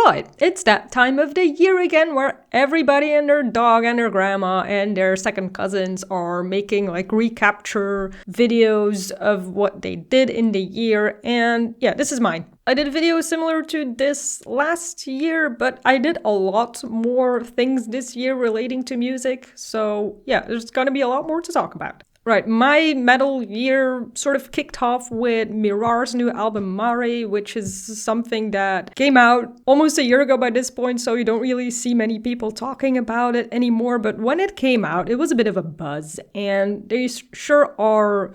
Right, it's that time of the year again where everybody and their dog and their grandma and their second cousins are making like recapture videos of what they did in the year. And yeah, this is mine. I did a video similar to this last year, but I did a lot more things this year relating to music. So yeah, there's gonna be a lot more to talk about. Right, my metal year sort of kicked off with Mirar's new album Mare, which is something that came out almost a year ago by this point, so you don't really see many people talking about it anymore. But when it came out, it was a bit of a buzz, and they sure are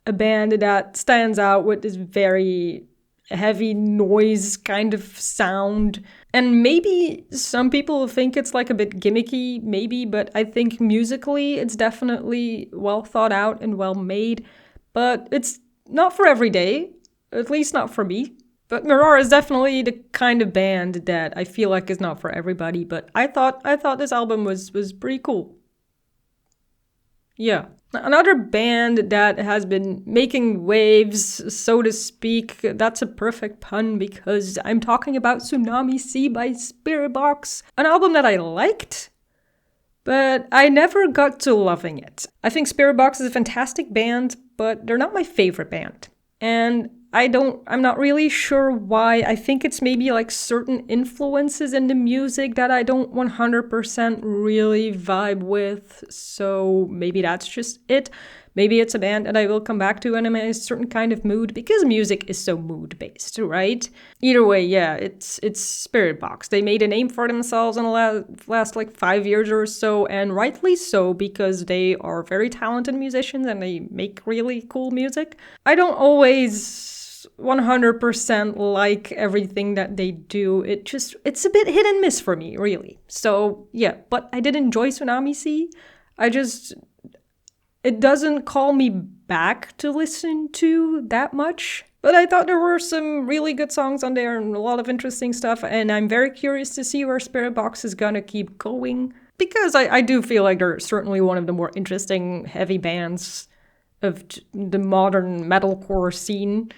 a band that stands out with this very heavy noise kind of sound. And maybe some people think it's like a bit gimmicky, maybe, but I think musically it's definitely well thought out and well made. But it's not for every day, at least not for me. But Mirar is definitely the kind of band that I feel like is not for everybody. But I thought this album was pretty cool. Yeah. Another band that has been making waves, so to speak, that's a perfect pun because I'm talking about Tsunami Sea by Spiritbox, an album that I liked, but I never got to loving it. I think Spiritbox is a fantastic band, but they're not my favorite band. And I'm not really sure why. I think it's maybe like certain influences in the music that I don't 100% really vibe with. So maybe that's just it. Maybe it's a band that I will come back to when I'm in a certain kind of mood, because music is so mood-based, right? Either way, yeah, it's Spiritbox. They made a name for themselves in the last like 5 years or so, and rightly so, because they are very talented musicians and they make really cool music. I don't always 100% like everything that they do. It's a bit hit and miss for me, really. So yeah, but I did enjoy Tsunami Sea. It doesn't call me back to listen to that much. But I thought there were some really good songs on there and a lot of interesting stuff. And I'm very curious to see where Spiritbox is gonna keep going. Because I do feel like they're certainly one of the more interesting heavy bands of the modern metalcore scene.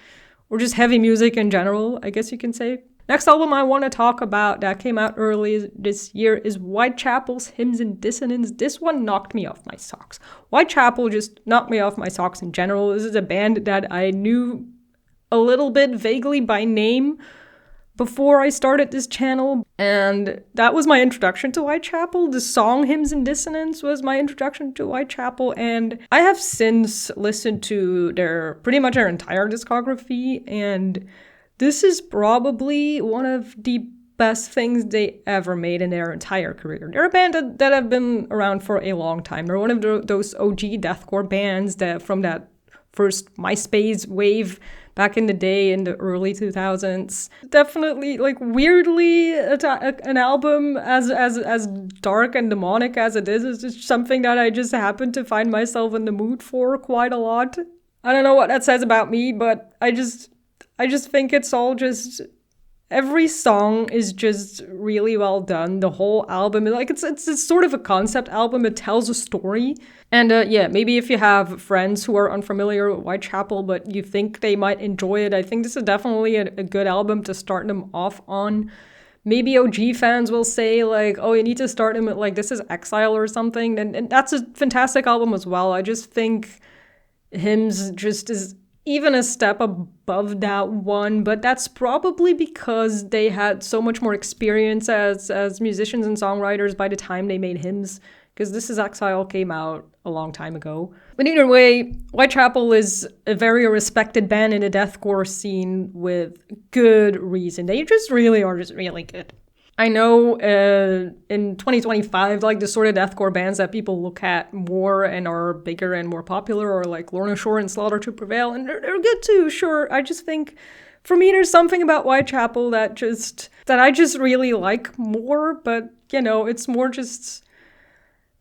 Or just heavy music in general, I guess you can say. Next album I want to talk about that came out early this year is Whitechapel's Hymns and Dissonance. This one knocked me off my socks. Whitechapel just knocked me off my socks in general. This is a band that I knew a little bit vaguely by name before I started this channel, and that was my introduction to Whitechapel. The song Hymns and Dissonance was my introduction to Whitechapel, and I have since listened to pretty much their entire discography, and this is probably one of the best things they ever made in their entire career. They're a band that have been around for a long time. They're one of those OG deathcore bands that from that first MySpace wave back in the day in the early 2000s. Definitely, like, weirdly, an album as dark and demonic as it is just something that I just happen to find myself in the mood for quite a lot. I don't know what that says about me, but I just think it's all just... Every song is just really well done. The whole album, like it's sort of a concept album. It tells a story. And yeah, maybe if you have friends who are unfamiliar with Whitechapel, but you think they might enjoy it, I think this is definitely a good album to start them off on. Maybe OG fans will say like, oh, you need to start them with like This Is Exile or something. And that's a fantastic album as well. I just think Hymns just is even a step above that one, but that's probably because they had so much more experience as musicians and songwriters by the time they made Hymns, because This Is Exile came out a long time ago. But either way, Whitechapel is a very respected band in the deathcore scene with good reason. They just really are just really good. I know in 2025, like the sort of deathcore bands that people look at more and are bigger and more popular are like Lorna Shore and Slaughter to Prevail, and they're good too, sure. I just think, for me, there's something about Whitechapel that I just really like more, but, you know, it's more just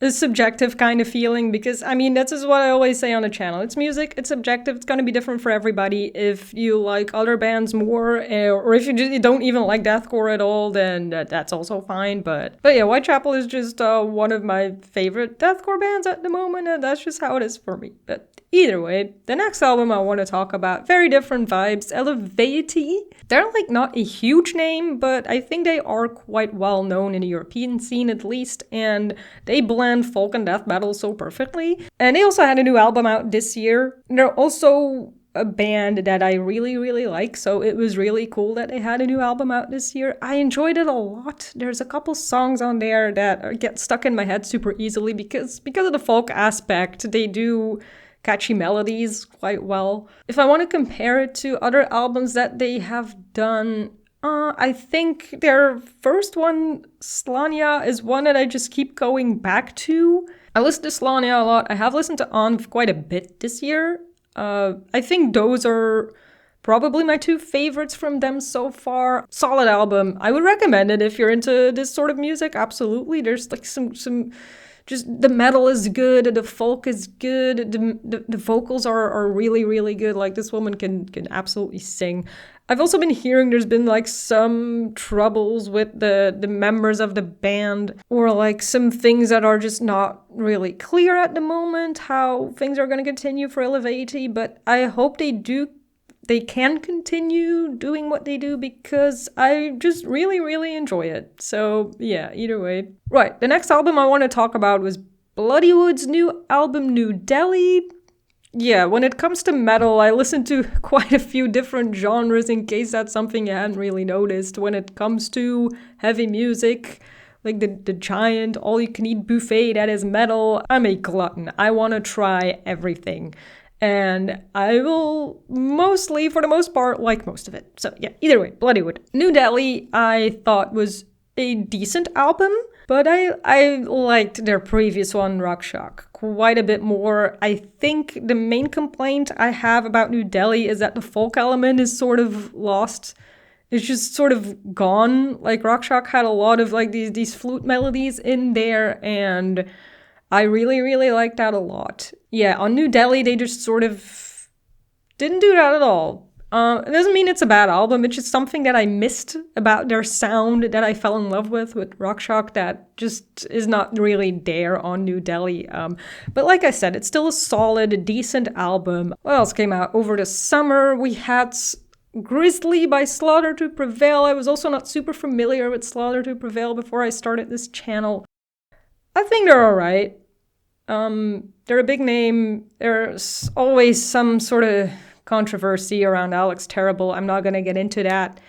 a subjective kind of feeling, because I mean, that's just what I always say on the channel. It's music, it's subjective, it's going to be different for everybody. If you like other bands more, or if you don't even like deathcore at all, then that's also fine. But yeah, Whitechapel is just one of my favorite deathcore bands at the moment, and that's just how it is for me. But Either way, the next album I want to talk about, very different vibes, Elevati. They're like not a huge name, but I think they are quite well known in the European scene at least, and they blend folk and death metal so perfectly. And they also had a new album out this year. They're also a band that I really, really like, so it was really cool that they had a new album out this year. I enjoyed it a lot. There's a couple songs on there that get stuck in my head super easily because of the folk aspect. They do catchy melodies quite well. If I want to compare it to other albums that they have done, I think their first one, Slania, is one that I just keep going back to. I listen to Slania a lot. I have listened to On quite a bit this year. I think those are probably my two favorites from them so far. Solid album. I would recommend it if you're into this sort of music. Absolutely. There's like some just the metal is good, the folk is good, the vocals are really, really good. Like this woman can absolutely sing. I've also been hearing there's been like some troubles with the members of the band, or like some things that are just not really clear at the moment, how things are going to continue for Elevati, but I hope they can continue doing what they do because I just really, really enjoy it. So yeah, either way. Right, the next album I want to talk about was Bloodywood's new album, New Delhi. Yeah, when it comes to metal, I listen to quite a few different genres in case that's something you hadn't really noticed. When it comes to heavy music, like the giant all-you-can-eat buffet that is metal, I'm a glutton. I want to try everything. And I will mostly, for the most part, like most of it. So yeah, either way, Bloodywood. New Delhi, I thought was a decent album, but I liked their previous one, Rakshak, quite a bit more. I think the main complaint I have about New Delhi is that the folk element is sort of lost. It's just sort of gone. Like Rakshak had a lot of like these flute melodies in there, and I really, really liked that a lot. Yeah, on New Delhi, they just sort of didn't do that at all. It doesn't mean it's a bad album. It's just something that I missed about their sound that I fell in love with Rakshak that just is not really there on New Delhi. But like I said, it's still a solid, decent album. What else came out over the summer? We had Grizzly by Slaughter to Prevail. I was also not super familiar with Slaughter to Prevail before I started this channel. I think they're alright. They're a big name. There's always some sort of controversy around Alex Terrible. I'm not going to get into that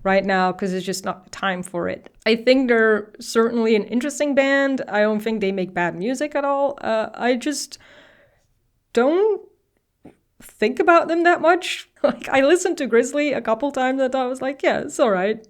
right now because it's just not the time for it. I think they're certainly an interesting band. I don't think they make bad music at all. I just don't think about them that much. Like, I listened to Grizzly a couple times and I was like, yeah, it's alright.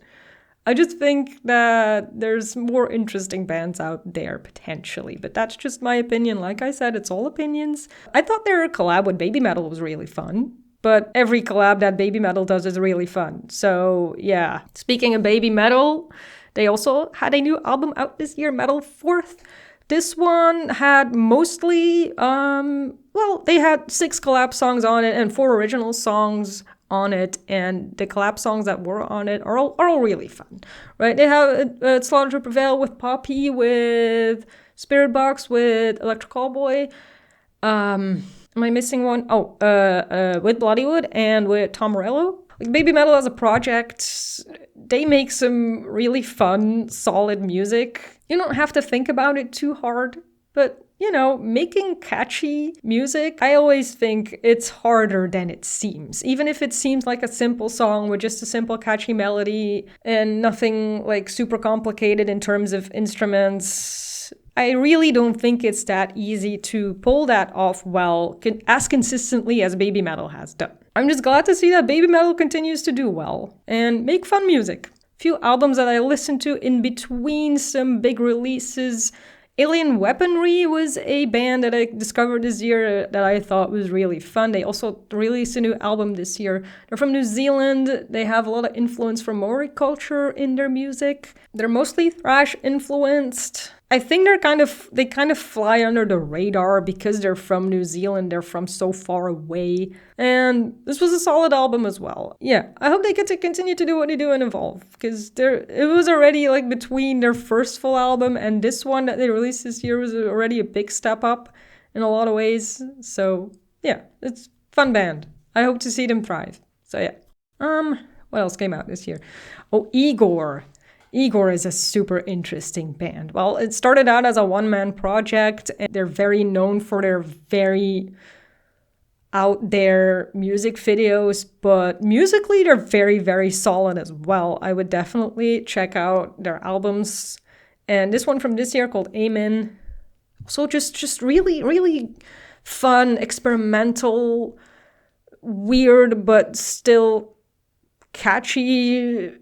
I just think that there's more interesting bands out there, potentially. But that's just my opinion. Like I said, it's all opinions. I thought their collab with Baby Metal was really fun. But every collab that Baby Metal does is really fun. So, yeah. Speaking of Baby Metal, they also had a new album out this year, Metal Fourth. This one had mostly, they had 6 collab songs on it and 4 original songs on it, and the collab songs that were on it are all really fun, right? They have Slaughter to Prevail with Poppy, with Spiritbox, with Electric Callboy. Am I missing one? With Bloodywood and with Tom Morello. Like Baby Metal as a project, they make some really fun, solid music. You don't have to think about it too hard, but making catchy music, I always think it's harder than it seems. Even if it seems like a simple song with just a simple catchy melody and nothing like super complicated in terms of instruments, I really don't think it's that easy to pull that off well, as consistently as Baby Metal has done. I'm just glad to see that Baby Metal continues to do well and make fun music. Few albums that I listened to in between some big releases. Alien Weaponry was a band that I discovered this year that I thought was really fun. They also released a new album this year. They're from New Zealand. They have a lot of influence from Maori culture in their music. They're mostly thrash influenced. I think they kind of fly under the radar because they're from New Zealand. They're from so far away. And this was a solid album as well. Yeah, I hope they get to continue to do what they do and evolve, because it was already like between their first full album and this one that they released this year was already a big step up in a lot of ways. So yeah, it's fun band. I hope to see them thrive. So yeah. What else came out this year? Oh, Igor. Igor is a super interesting band. Well, it started out as a one-man project, and they're very known for their very out there music videos, but musically they're very, very solid as well. I would definitely check out their albums. And this one from this year called Amen. So just really, really fun, experimental, weird, but still catchy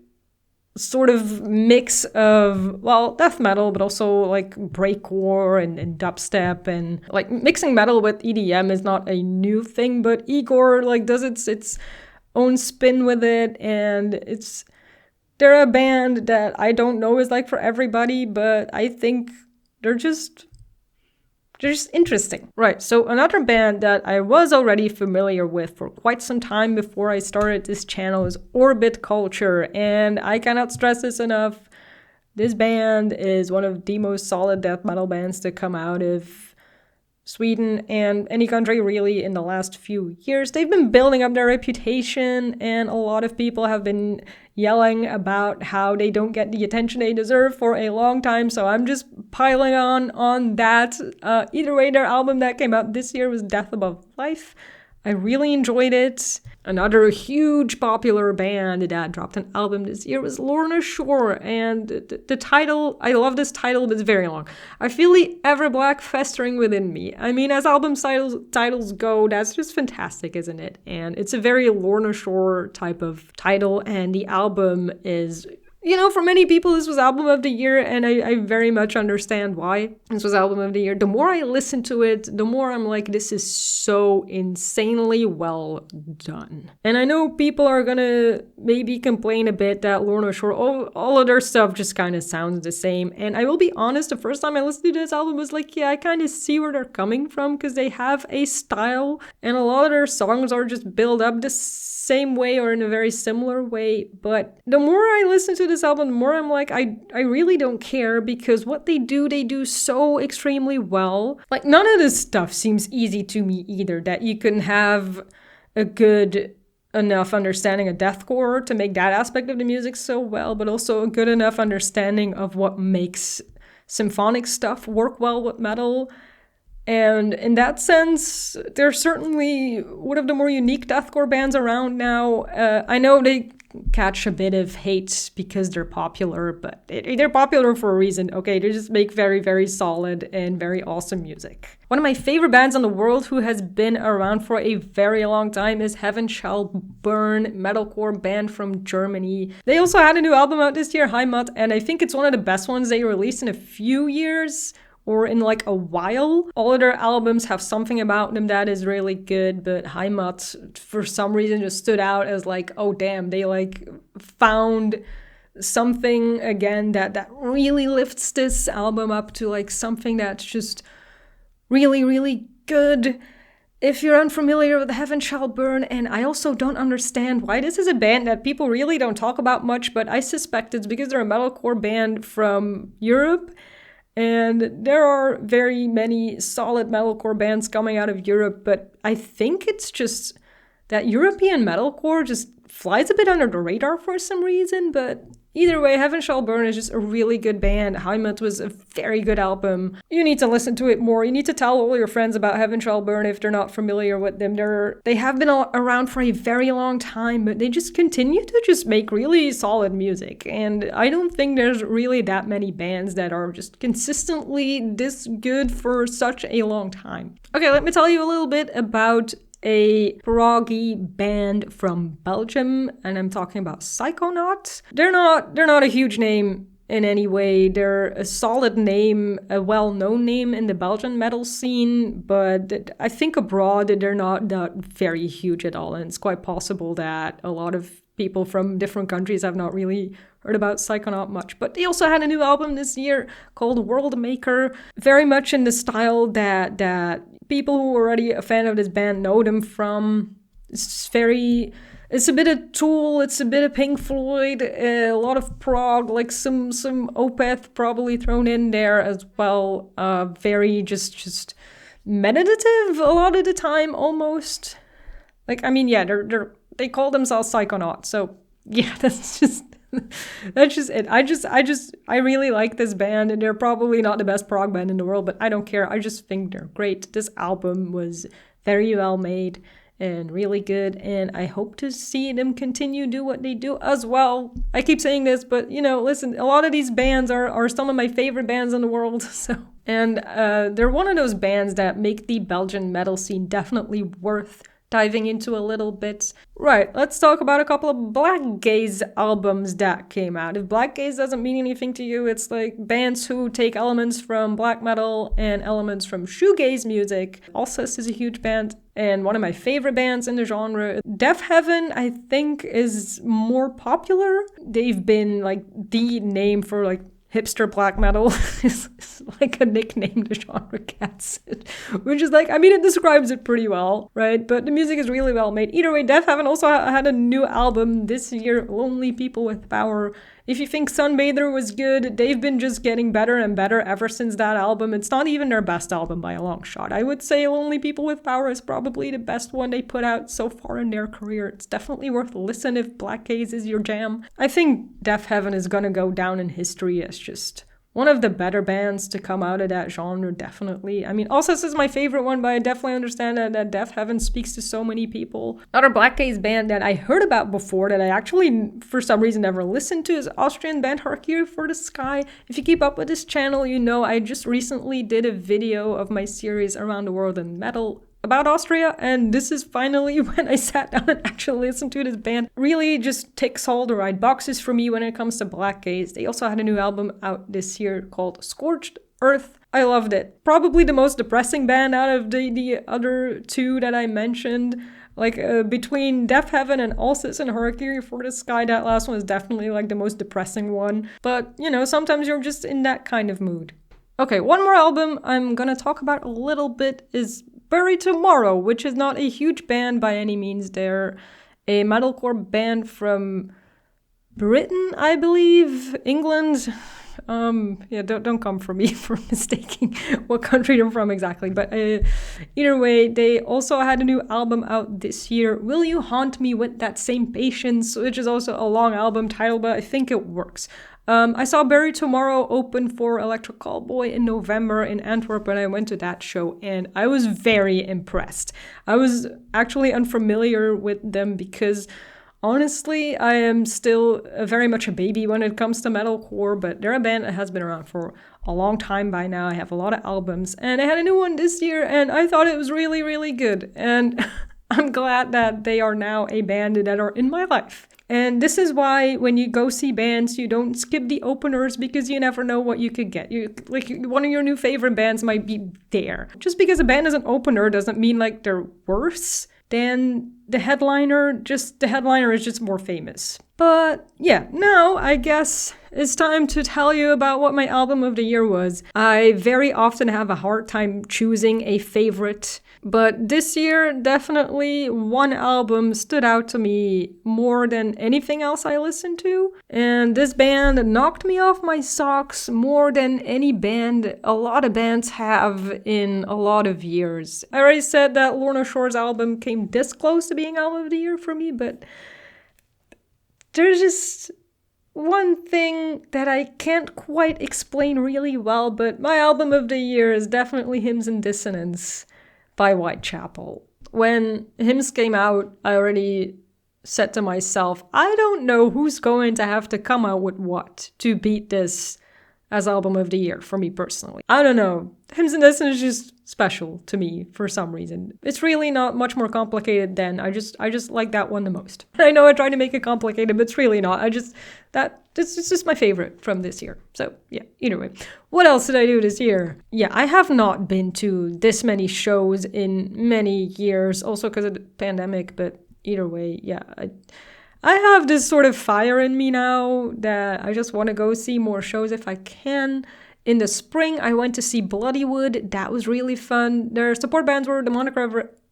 sort of mix of, well, death metal, but also like breakcore and dubstep, and like mixing metal with EDM is not a new thing, but Igor like does its own spin with it, and they're a band that I don't know is like for everybody, but I think they're just interesting. Right, so another band that I was already familiar with for quite some time before I started this channel is Orbit Culture, and I cannot stress this enough. This band is one of the most solid death metal bands to come out of Sweden and any country really in the last few years. They've been building up their reputation, and a lot of people have been yelling about how they don't get the attention they deserve for a long time, so I'm just piling on that. Either way, their album that came out this year was Death Above Life. I really enjoyed it. Another huge popular band that dropped an album this year was Lorna Shore, and the title, I love this title, but it's very long. I feel the Everblack festering within me. I mean, as album titles go, that's just fantastic, isn't it? And it's a very Lorna Shore type of title, and the album is, you know, for many people, this was album of the year, and I very much understand why this was album of the year. The more I listen to it, the more I'm like, this is so insanely well done. And I know people are gonna maybe complain a bit that Lorna Shore, all of their stuff just kind of sounds the same. And I will be honest, the first time I listened to this album was like, yeah, I kind of see where they're coming from, because they have a style, and a lot of their songs are just built up the same way or in a very similar way. But the more I listen to this album, the more I'm like, I really don't care, because what they do so extremely well. Like, none of this stuff seems easy to me either, that you can have a good enough understanding of deathcore to make that aspect of the music so well, but also a good enough understanding of what makes symphonic stuff work well with metal. And in that sense, they're certainly one of the more unique deathcore bands around now. I know they catch a bit of hate because they're popular, but they're popular for a reason, okay? They just make very, very solid and very awesome music. One of my favorite bands in the world who has been around for a very long time is Heaven Shall Burn, metalcore band from Germany. They also had a new album out this year, Heimat, and I think it's one of the best ones they released in a few years, or in like a while. All of their albums have something about them that is really good, but Heimat for some reason just stood out as like, oh damn, they like found something again that really lifts this album up to like something that's just really, really good. If you're unfamiliar with Heaven Shall Burn, and I also don't understand why this is a band that people really don't talk about much, but I suspect it's because they're a metalcore band from Europe. And there are very many solid metalcore bands coming out of Europe, but I think it's just that European metalcore just flies a bit under the radar for some reason. But either way, Heaven Shall Burn is just a really good band. Heimat was a very good album. You need to listen to it more. You need to tell all your friends about Heaven Shall Burn if they're not familiar with them. They have been around for a very long time, but they just continue to just make really solid music. And I don't think there's really that many bands that are just consistently this good for such a long time. Okay, let me tell you a little bit about a proggy band from Belgium, and I'm talking about Psychonaut. They're not a huge name in any way. They're a solid name, a well-known name in the Belgian metal scene, but I think abroad they're not that very huge at all, and it's quite possible that a lot of people from different countries have not really heard about Psychonaut much. But they also had a new album this year called World Maker, very much in the style that people who are already a fan of this band know them from. It's a bit of Tool, it's a bit of Pink Floyd, a lot of prog, like some Opeth probably thrown in there as well. Very just meditative a lot of the time, almost. Like, I mean, yeah, they call themselves Psychonauts, so yeah, that's just it. I really like this band, and they're probably not the best prog band in the world, but I don't care. I just think they're great. This album was very well made and really good, and I hope to see them continue do what they do as well. I keep saying this, but listen, a lot of these bands are some of my favorite bands in the world, so. And they're one of those bands that make the Belgian metal scene definitely worth diving into a little bit. Right, let's talk about a couple of Black Gaze albums that came out. If Black Gaze doesn't mean anything to you, it's like bands who take elements from black metal and elements from shoegaze music. Alcest is a huge band and one of my favorite bands in the genre. Deafheaven, I think, is more popular. They've been like the name for like hipster black metal. Is like a nickname the genre gets, which is like, I mean, it describes it pretty well, right? But the music is really well made. Either way, Deafheaven also had a new album this year, Lonely People with Power. If you think Sunbather was good, they've been just getting better and better ever since that album. It's not even their best album by a long shot. I would say Lonely People with Power is probably the best one they put out so far in their career. It's definitely worth a listen if Black Gaze is your jam. I think Deafheaven is gonna go down in history as just one of the better bands to come out of that genre, definitely. I mean, Alcest is my favorite one, but I definitely understand that Deafheaven speaks to so many people. Another Black Gaze band that I heard about before that I actually, for some reason, never listened to is Austrian band Harakiri for the Sky. If you keep up with this channel, you know I just recently did a video of my series Around the World in Metal about Austria, and this is finally when I sat down and actually listened to this band. Really just ticks all the right boxes for me when it comes to Black Gaze. They also had a new album out this year called Scorched Earth. I loved it. Probably the most depressing band out of the other two that I mentioned. Like between Deafheaven and Alcest and Harakiri for the Sky, that last one is definitely like the most depressing one. But, sometimes you're just in that kind of mood. Okay, one more album I'm gonna talk about a little bit is Bury Tomorrow, which is not a huge band by any means. They're a metalcore band from Britain, I believe, England. Don't come for me for mistaking what country they're from exactly. But either way, they also had a new album out this year, Will You Haunt Me With That Same Patience, which is also a long album title, but I think it works. I saw Bury Tomorrow open for Electric Callboy in November in Antwerp when I went to that show, and I was very impressed. I was actually unfamiliar with them because honestly, I am still very much a baby when it comes to metalcore, but they're a band that has been around for a long time by now. I have a lot of albums, and I had a new one this year, and I thought it was really, really good. And I'm glad that they are now a band that are in my life. And this is why when you go see bands, you don't skip the openers because you never know what you could get. One of your new favorite bands might be there. Just because a band is an opener doesn't mean like they're worse than the headliner. Just the headliner is just more famous. But yeah, now I guess it's time to tell you about what my album of the year was. I very often have a hard time choosing a favorite, but this year definitely one album stood out to me more than anything else I listened to. And this band knocked me off my socks more than any band a lot of bands have in a lot of years. I already said that Lorna Shore's album came this close to being album of the year for me, but there's just one thing that I can't quite explain really well, but my album of the year is definitely Hymns and Dissonance by Whitechapel. When Hymns came out, I already said to myself, I don't know who's going to have to come out with what to beat this as album of the year for me personally. I don't know. Hymns and Dissonance is just special to me for some reason. It's really not much more complicated than I just like that one the most. I know I tried to make it complicated, but it's really not. It's just my favorite from this year. So yeah, either way. What else did I do this year? Yeah, I have not been to this many shows in many years, also because of the pandemic, but either way, yeah. I have this sort of fire in me now that I just want to go see more shows if I can. In the spring, I went to see Bloodywood. That was really fun. Their support bands were Demonic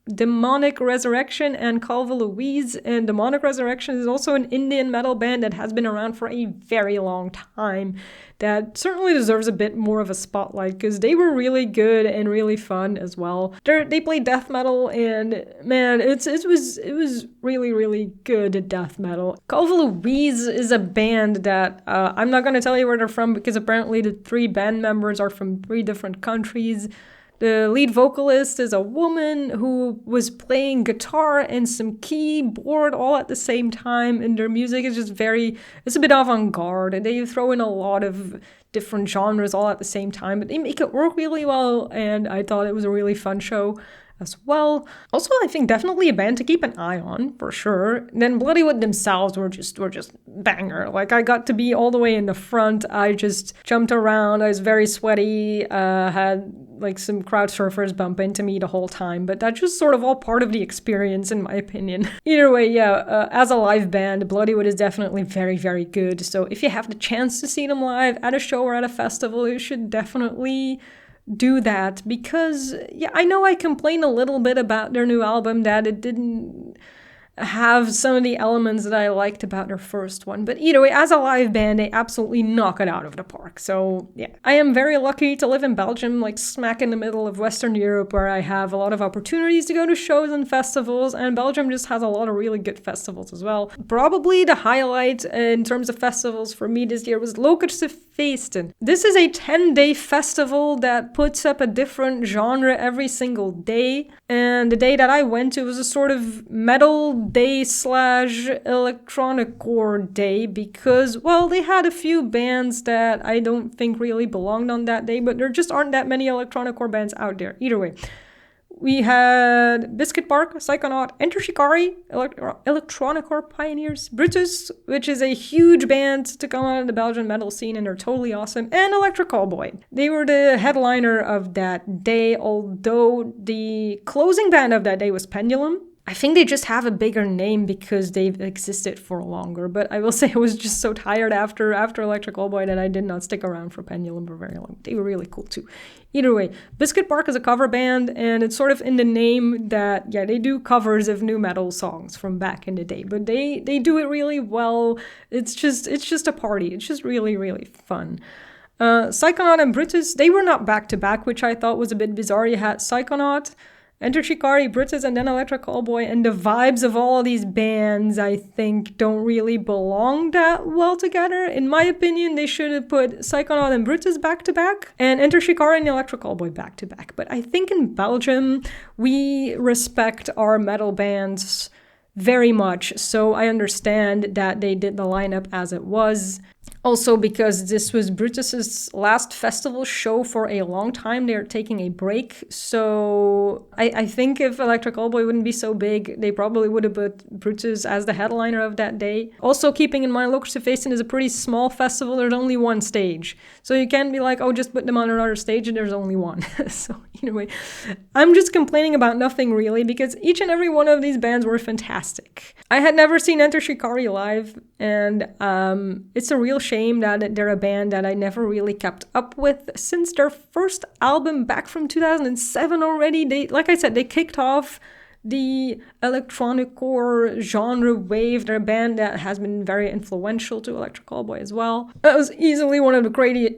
Demonic Resurrection and Calva Louise. And Demonic Resurrection is also an Indian metal band that has been around for a very long time that certainly deserves a bit more of a spotlight because they were really good and really fun as well. They play death metal, and man, it was really, really good death metal. Calva Louise is a band that I'm not going to tell you where they're from because apparently the 3 band members are from 3 different countries. The lead vocalist is a woman who was playing guitar and some keyboard all at the same time, and their music is just it's a bit avant-garde, and they throw in a lot of different genres all at the same time, but they make it work really well, and I thought it was a really fun show as well. Also, I think definitely a band to keep an eye on, for sure. Then Bloodywood themselves were just banger. Like, I got to be all the way in the front. I just jumped around. I was very sweaty. Had like some crowd surfers bump into me the whole time, but that's just sort of all part of the experience, in my opinion. Either way, yeah, as a live band, Bloodywood is definitely very, very good. So if you have the chance to see them live at a show or at a festival, you should definitely do that, because yeah, I know I complain a little bit about their new album that it didn't have some of the elements that I liked about their first one, but either way, as a live band, they absolutely knock it out of the park. So yeah, I am very lucky to live in Belgium, like smack in the middle of Western Europe, where I have a lot of opportunities to go to shows and festivals, and Belgium just has a lot of really good festivals as well. Probably the highlight in terms of festivals for me this year was Lokerse Feesten. This is a 10-day festival that puts up a different genre every single day, and the day that I went to was a sort of metal day / electronic-core day, because, well, they had a few bands that I don't think really belonged on that day, but there just aren't that many electronic-core bands out there. Either way, we had Biscuit Bark, Psychonaut, Enter Shikari, electronic-core pioneers, Brutus, which is a huge band to come out of the Belgian metal scene, and they're totally awesome, and Electric Callboy. They were the headliner of that day, although the closing band of that day was Pendulum. I think they just have a bigger name because they've existed for longer, but I will say I was just so tired after Electric Callboy that I did not stick around for Pendulum for very long. They were really cool too. Either way, Biscuit Bark is a cover band, and it's sort of in the name that, yeah, they do covers of new metal songs from back in the day, but they do it really well. It's just a party. It's just really, really fun. Psychonaut and Brutus, they were not back-to-back, which I thought was a bit bizarre. You had Psychonaut, Enter Shikari, Brutus, and then Electric Callboy, and the vibes of all of these bands, I think, don't really belong that well together. In my opinion, they should have put Psychonaut and Brutus back-to-back, and Enter Shikari and Electric Callboy back-to-back. But I think in Belgium, we respect our metal bands very much, so I understand that they did the lineup as it was. Also, because this was Brutus's last festival show for a long time, they're taking a break. So I think if Electric Callboy wouldn't be so big, they probably would have put Brutus as the headliner of that day. Also, keeping in mind, Lokerse Feesten is a pretty small festival. There's only one stage. So you can't be like, oh, just put them on another stage, and there's only one. So anyway, I'm just complaining about nothing really, because each and every one of these bands were fantastic. I had never seen Enter Shikari live, and it's a real shame that they're a band that I never really kept up with since their first album back from 2007 already. They, like I said, they kicked off the electronic core genre wave. They're a band that has been very influential to Electric Callboy as well. That was easily one of the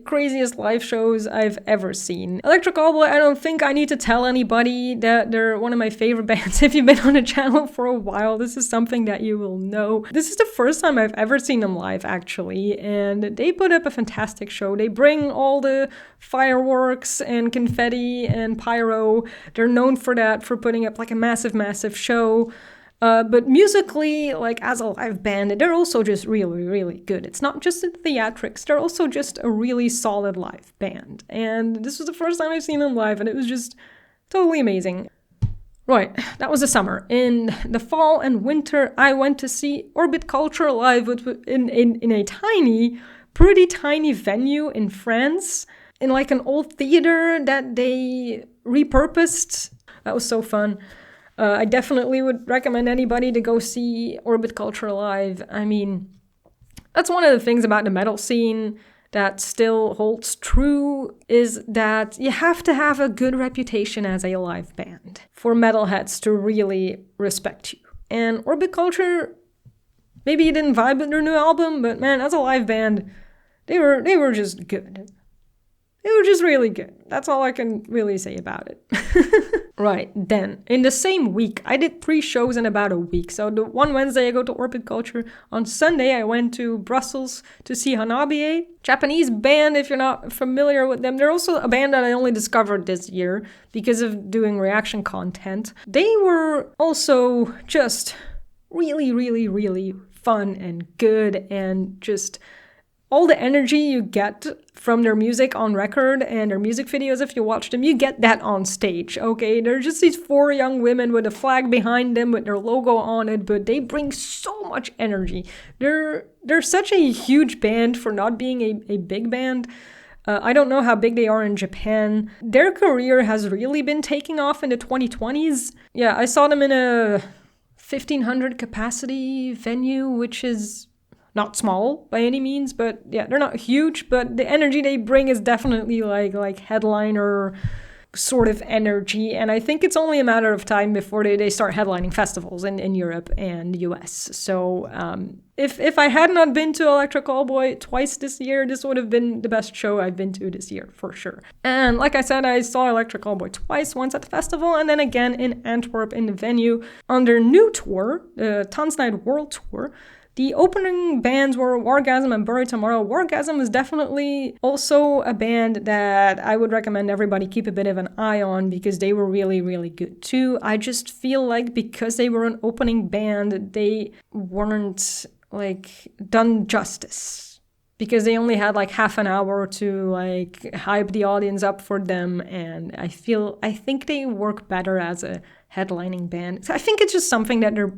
craziest live shows I've ever seen. Electric Callboy, I don't think I need to tell anybody that they're one of my favorite bands. If you've been on the channel for a while, this is something that you will know. This is the first time I've ever seen them live, actually, and they put up a fantastic show. They bring all the fireworks and confetti and pyro. They're known for that, for putting up like a massive show. But musically, like as a live band, they're also just really, really good. It's not just the theatrics, they're also just a really solid live band. And this was the first time I've seen them live, and it was just totally amazing. Right, that was the summer. In the fall and winter, I went to see Orbit Culture live in a pretty tiny venue in France, in like an old theater that they repurposed. That was so fun. I definitely would recommend anybody to go see Orbit Culture live. I mean, that's one of the things about the metal scene that still holds true is that you have to have a good reputation as a live band for metalheads to really respect you. And Orbit Culture, maybe you didn't vibe with their new album, but man, as a live band, they were just good. They were just really good. That's all I can really say about it. Right, then, in the same week, I did 3 shows in about a week. So the one Wednesday I go to Orbit Culture. On Sunday I went to Brussels to see Hanabiye. Japanese band, if you're not familiar with them. They're also a band that I only discovered this year because of doing reaction content. They were also just really, really, really fun and good, and just all the energy you get from their music on record and their music videos, if you watch them, you get that on stage, okay? They're just these 4 young women with a flag behind them with their logo on it, but they bring so much energy. They're such a huge band for not being a big band. I don't know how big they are in Japan. Their career has really been taking off in the 2020s. Yeah, I saw them in a 1,500 capacity venue, which is not small by any means, but yeah, they're not huge, but the energy they bring is definitely like headliner sort of energy, and I think it's only a matter of time before they start headlining festivals in Europe and the US. So if I had not been to Electric Callboy twice this year, this would have been the best show I've been to this year, for sure. And like I said, I saw Electric Callboy twice, once at the festival and then again in Antwerp in the venue on their new tour, the Tanznight World Tour. The opening bands were Wargasm and Bury Tomorrow. Wargasm is definitely also a band that I would recommend everybody keep a bit of an eye on because they were really, really good too. I just feel like because they were an opening band, they weren't done justice. Because they only had half an hour to hype the audience up for them, and I think they work better as a headlining band. So I think it's just something that they're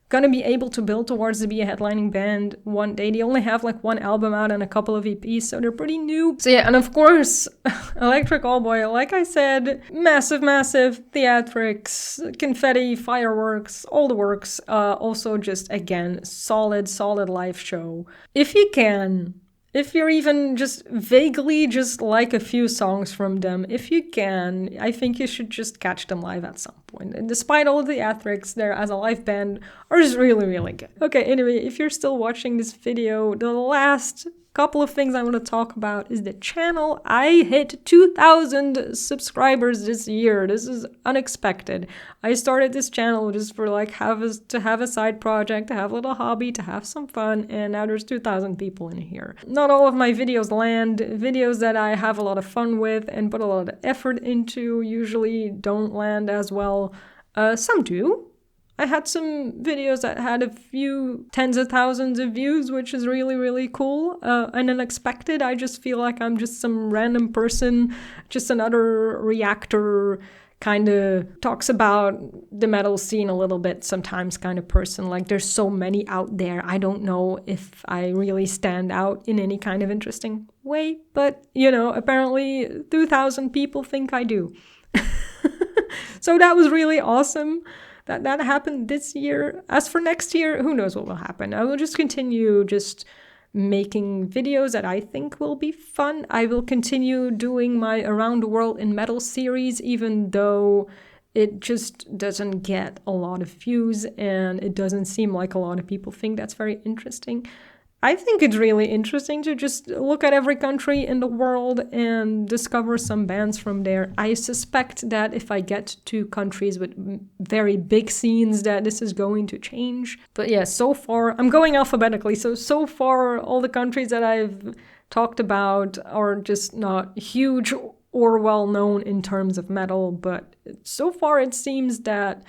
gonna be able to build towards to be a headlining band one day. They only have 1 album out and a couple of EPs, so they're pretty new. So yeah, and of course, Electric Callboy, like I said, massive theatrics, confetti, fireworks, all the works. Also just, again, solid live show. If you're even just vaguely just like a few songs from them, if you can, I think you should just catch them live at some point. And despite all the theatrics, they're as a live band are just really, really good. Okay, anyway, if you're still watching this video, the last couple of things I want to talk about is the channel. I hit 2,000 subscribers this year. This is unexpected. I started this channel just for to have a side project, to have a little hobby, to have some fun, and now there's 2,000 people in here. Not all of my videos land. Videos that I have a lot of fun with and put a lot of effort into usually don't land as well. Some do. I had some videos that had a few tens of thousands of views, which is really, really cool and unexpected. I just feel like I'm just some random person, just another reactor, kind of talks about the metal scene a little bit sometimes kind of person. There's so many out there. I don't know if I really stand out in any kind of interesting way, but, apparently 2,000 people think I do. So that was really awesome. That happened this year. As for next year, who knows what will happen. I will just continue just making videos that I think will be fun. I will continue doing my Around the World in Metal series, even though it just doesn't get a lot of views and it doesn't seem like a lot of people think that's very interesting. I think it's really interesting to just look at every country in the world and discover some bands from there. I suspect that if I get to countries with very big scenes that this is going to change. But yeah, so far, I'm going alphabetically, so far all the countries that I've talked about are just not huge or well known in terms of metal, but so far it seems that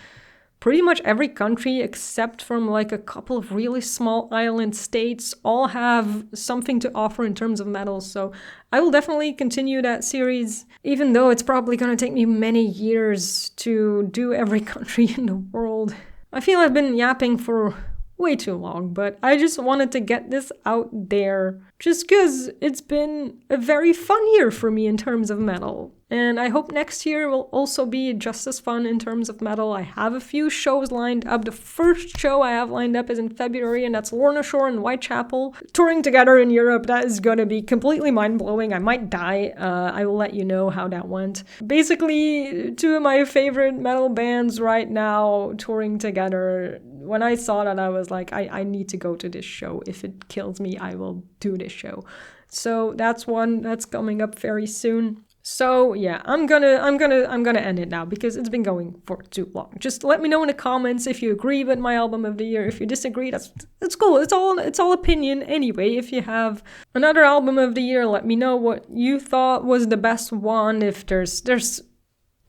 pretty much every country except from a couple of really small island states all have something to offer in terms of metal. So I will definitely continue that series, even though it's probably going to take me many years to do every country in the world. I feel I've been yapping for way too long, but I just wanted to get this out there just because it's been a very fun year for me in terms of metal. And I hope next year will also be just as fun in terms of metal. I have a few shows lined up. The first show I have lined up is in February, and that's Lorna Shore and Whitechapel. Touring together in Europe, that is gonna be completely mind-blowing. I might die. I will let you know how that went. Basically, two of my favorite metal bands right now touring together. When I saw that, I was like, I need to go to this show. If it kills me, I will do this show. So that's one that's coming up very soon. So yeah, I'm gonna end it now because it's been going for too long. Just let me know in the comments if you agree with my album of the year. If you disagree, that's cool. It's all opinion anyway. If you have another album of the year, let me know what you thought was the best one. If there's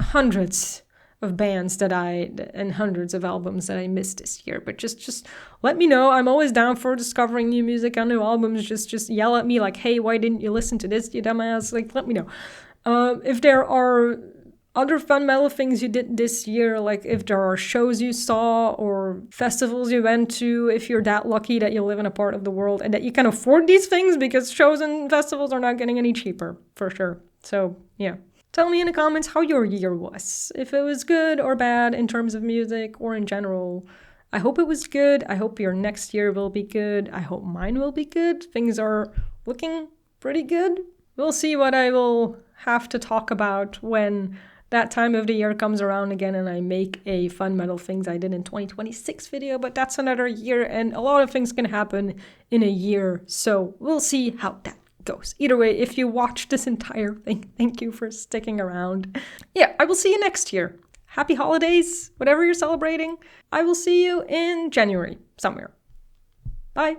hundreds of bands and hundreds of albums that I missed this year, but just let me know. I'm always down for discovering new music and new albums. Just yell at me like, hey, why didn't you listen to this, you dumbass? Like, let me know. If there are other fun metal things you did this year, like if there are shows you saw or festivals you went to, if you're that lucky that you live in a part of the world and that you can afford these things, because shows and festivals are not getting any cheaper, for sure. So, yeah. Tell me in the comments how your year was, if it was good or bad in terms of music or in general. I hope it was good. I hope your next year will be good. I hope mine will be good. Things are looking pretty good. We'll see what I will have to talk about when that time of the year comes around again and I make a fun metal things I did in 2026 video, but that's another year and a lot of things can happen in a year. So we'll see how that goes. Either way, if you watched this entire thing, thank you for sticking around. Yeah, I will see you next year. Happy holidays, whatever you're celebrating. I will see you in January somewhere. Bye.